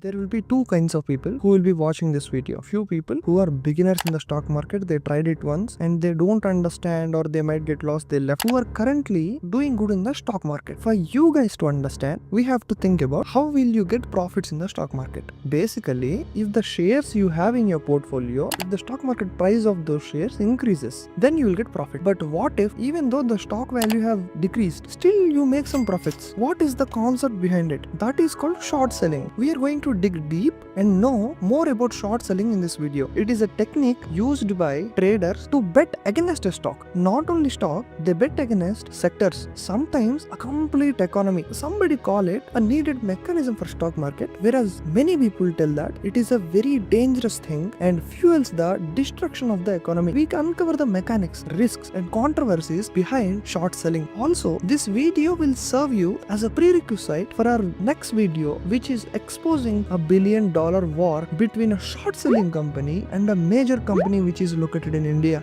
There will be two kinds of people who will be watching this video. Few people who are beginners in the stock market, they tried it once and they don't understand or they might get lost, they left. Who are currently doing good in the stock market. For you guys to understand, we have to think about how will you get profits in the stock market. Basically, if the shares you have in your portfolio, if the stock market price of those shares increases, then you will get profit. But what if even though the stock value have decreased, still you make some profits? What is the concept behind it? That is called short selling. We are going to dig deep and know more about short selling in this video. It is a technique used by traders to bet against a stock. Not only stock, they bet against sectors, sometimes a complete economy. Somebody call it a needed mechanism for stock market, whereas many people tell that it is a very dangerous thing and fuels the destruction of the economy. We can uncover the mechanics, risks and controversies behind short selling. Also, this video will serve you as a prerequisite for our next video, which is exposing a $1 billion war between a short selling company and a major company which is located in India.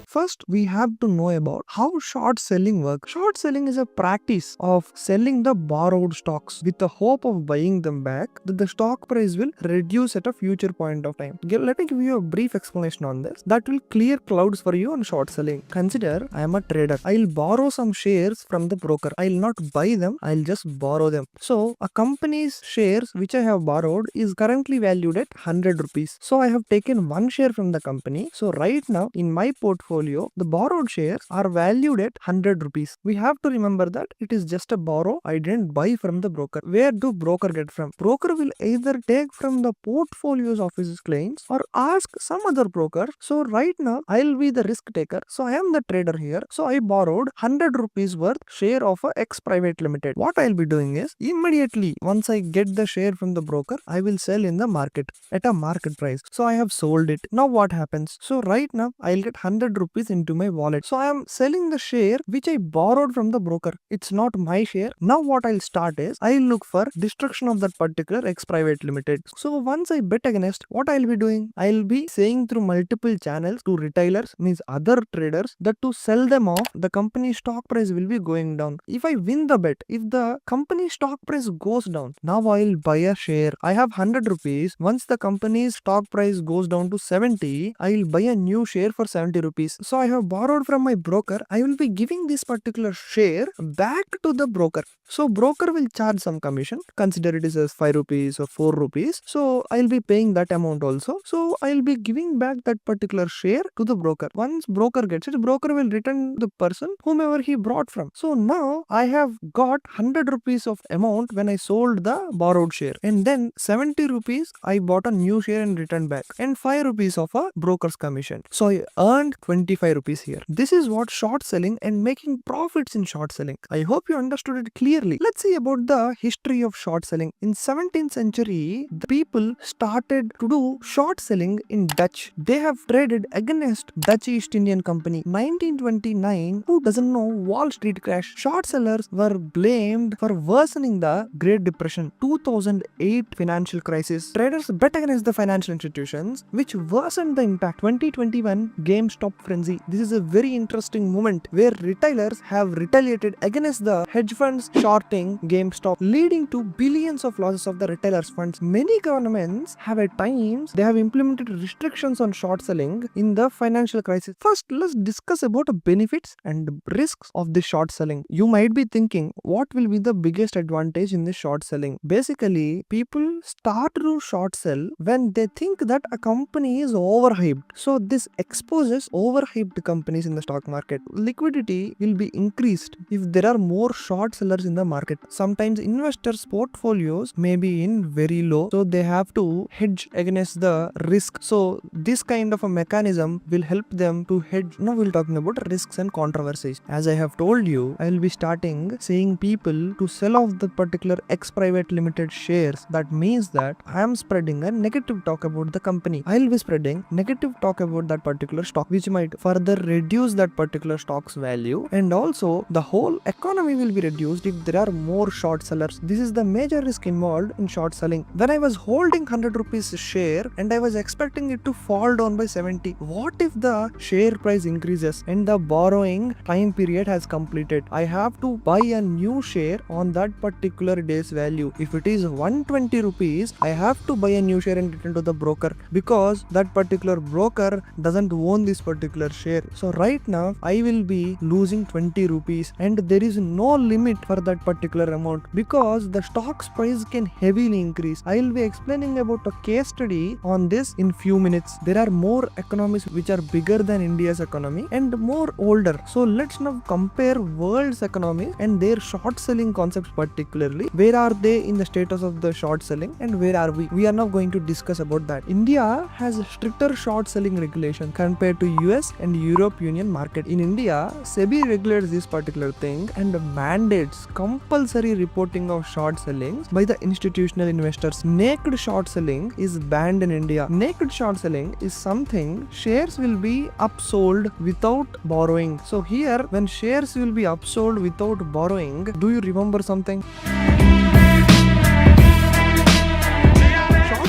First, we have to know about how short selling works. Short selling is a practice of selling the borrowed stocks with the hope of buying them back, that the stock price will reduce at a future point of time. Let me give you a brief explanation on this. That will clear clouds for you on short selling. Consider I am a trader. I'll borrow some shares from the broker. I'll not buy them, I'll just borrow them. So, a company's shares which I have borrowed is currently valued at 100 rupees. So, I have taken one share from the company. So, right now in my portfolio, the borrowed shares are valued at 100 rupees. We have to remember that it is just a borrow. I didn't buy from the broker. Where do broker get from? Broker will either take from the portfolios of his clients or ask some other broker. So right now I'll be the risk taker. So I am the trader here. So I borrowed 100 rupees worth share of a X private limited. What I'll be doing is immediately once I get the share from the broker, I will sell in the market at a market price. So I have sold it. Now what happens? So right now I'll get 100 rupees into my wallet. So I am selling the share which I borrowed from the broker. It's not my share. Now what I'll start is I'll look for destruction of that particular X private limited. So once I bet against, what I'll be doing? I'll be saying through multiple channels to retailers, means other traders, that to sell them off, the company stock price will be going down. If I win the bet, if the company stock price goes down, now I'll buy a share. I have 100 rupees. Once the company's stock price goes down to 70, I'll buy a new share for 70 rupees. So I have borrowed from my broker. I will be giving this particular share back to the broker. So broker will charge some commission. Consider it is as 5 rupees or 4 rupees. So I'll be paying that amount also. So I'll be giving back that particular share to the broker. Once broker gets it, broker will return the person whomever he brought from. So now I have got 100 rupees of amount when I sold the borrowed share. And then 70 rupees I bought a new share and returned back. And 5 rupees of a broker's commission. So I earned 25 rupees here. This is what short selling and making profits in short selling. I hope you understood it clearly. Let's see about the history of short selling. In 17th century, the people started to do short selling in Dutch. They have traded against Dutch East Indian Company. 1929, who doesn't know Wall Street crash? Short sellers were blamed for worsening the Great Depression. 2008 financial crisis. Traders bet against the financial institutions, which worsened the impact. 2021 GameStop frenzy. This is a very interesting moment where retailers have retaliated against the hedge funds shorting GameStop, leading to billions of losses of the retailers' funds. Many governments have at times they have implemented restrictions on short selling in the financial crisis. First, let's discuss about the benefits and risks of this short selling. You might be thinking, what will be the biggest advantage in this short selling? Basically, people start to short sell when they think that a company is overhyped. So this exposes overhyped companies in the stock market. Liquidity will be increased if there are more short sellers in the market. Sometimes investors' portfolios may be in very low, so they have to hedge against the risk. So this kind of a mechanism will help them to hedge. Now we'll talking about risks and controversies. As I have told you, I will be starting saying people to sell off the particular X private limited shares. That means that I am spreading a negative talk about the company. I will be spreading negative talk about that particular stock, which might might further reduce that particular stock's value, and also the whole economy will be reduced if there are more short sellers. This is the major risk involved in short selling. When I was holding 100 rupees share and I was expecting it to fall down by 70, what if the share price increases and the borrowing time period has completed? I have to buy a new share on that particular day's value. If it is 120 rupees, I have to buy a new share and return to the broker, because that particular broker doesn't own this particular share. So right now I will be losing 20 rupees, and there is no limit for that particular amount because the stock's price can heavily increase. I will be explaining about a case study on this in few minutes. There are more economies which are bigger than India's economy and more older. So let's now compare world's economy and their short selling concepts, particularly where are they in the status of the short selling and where are we. We are now going to discuss about that. India has a stricter short selling regulation compared to US and Europe Union market. In India, SEBI regulates this particular thing and mandates compulsory reporting of short selling by the institutional investors. Naked short selling is banned in India. Naked short selling is something shares will be upsold without borrowing. So here, when shares will be upsold without borrowing, do you remember something?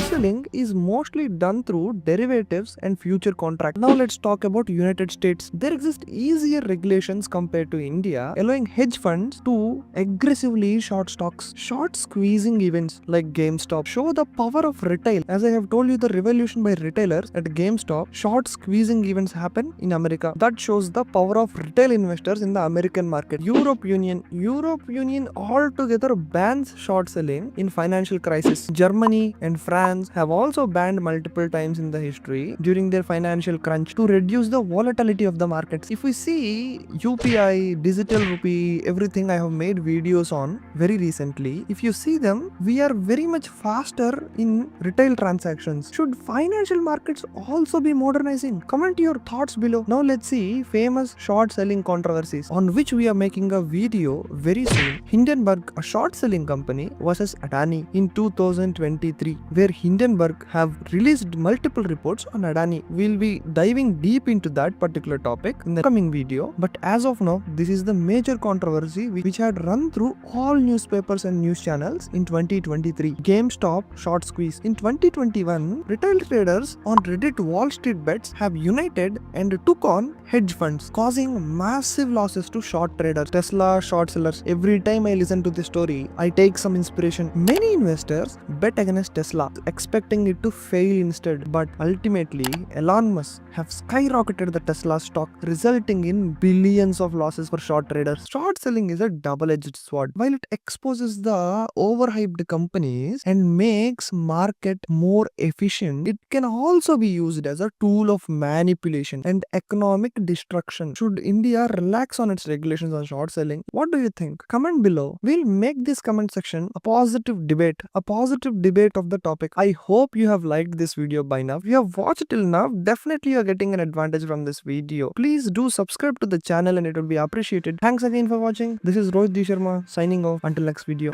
Selling is mostly done through derivatives and future contracts. Now let's talk about United States. There exist easier regulations compared to India, allowing hedge funds to aggressively short stocks. Short squeezing events like GameStop show the power of retail. As I have told you, the revolution by retailers at GameStop, short squeezing events happen in America. That shows the power of retail investors in the American market. Europe Union altogether bans short selling in financial crisis. Germany and France have also banned multiple times in the history during their financial crunch to reduce the volatility of the markets. If we see UPI, digital rupee, everything I have made videos on very recently, if you see them, we are very much faster in retail transactions. Should financial markets also be modernizing? Comment your thoughts below. Now let's see famous short selling controversies on which we are making a video very soon. Hindenburg, a short selling company, versus Adani in 2023, where Hindenburg have released multiple reports on Adani. We'll be diving deep into that particular topic in the coming video. But as of now, this is the major controversy which had run through all newspapers and news channels in 2023. GameStop short squeeze. In 2021, retail traders on Reddit Wall Street bets have united and took on hedge funds, causing massive losses to short traders. Tesla short sellers. Every time I listen to this story, I take some inspiration. Many investors bet against Tesla, expecting it to fail instead, but ultimately Elon Musk have skyrocketed the Tesla stock, resulting in billions of losses for short traders. Short selling is a double-edged sword. While it exposes the overhyped companies and makes market more efficient, it can also be used as a tool of manipulation and economic destruction. Should India relax on its regulations on short selling? What do you think? Comment below. We'll make this comment section a positive debate of the topic. I hope you have liked this video by now. If you have watched till now, definitely you are getting an advantage from this video. Please do subscribe to the channel and it will be appreciated. Thanks again for watching. This is Rohit D. Sharma signing off until next video.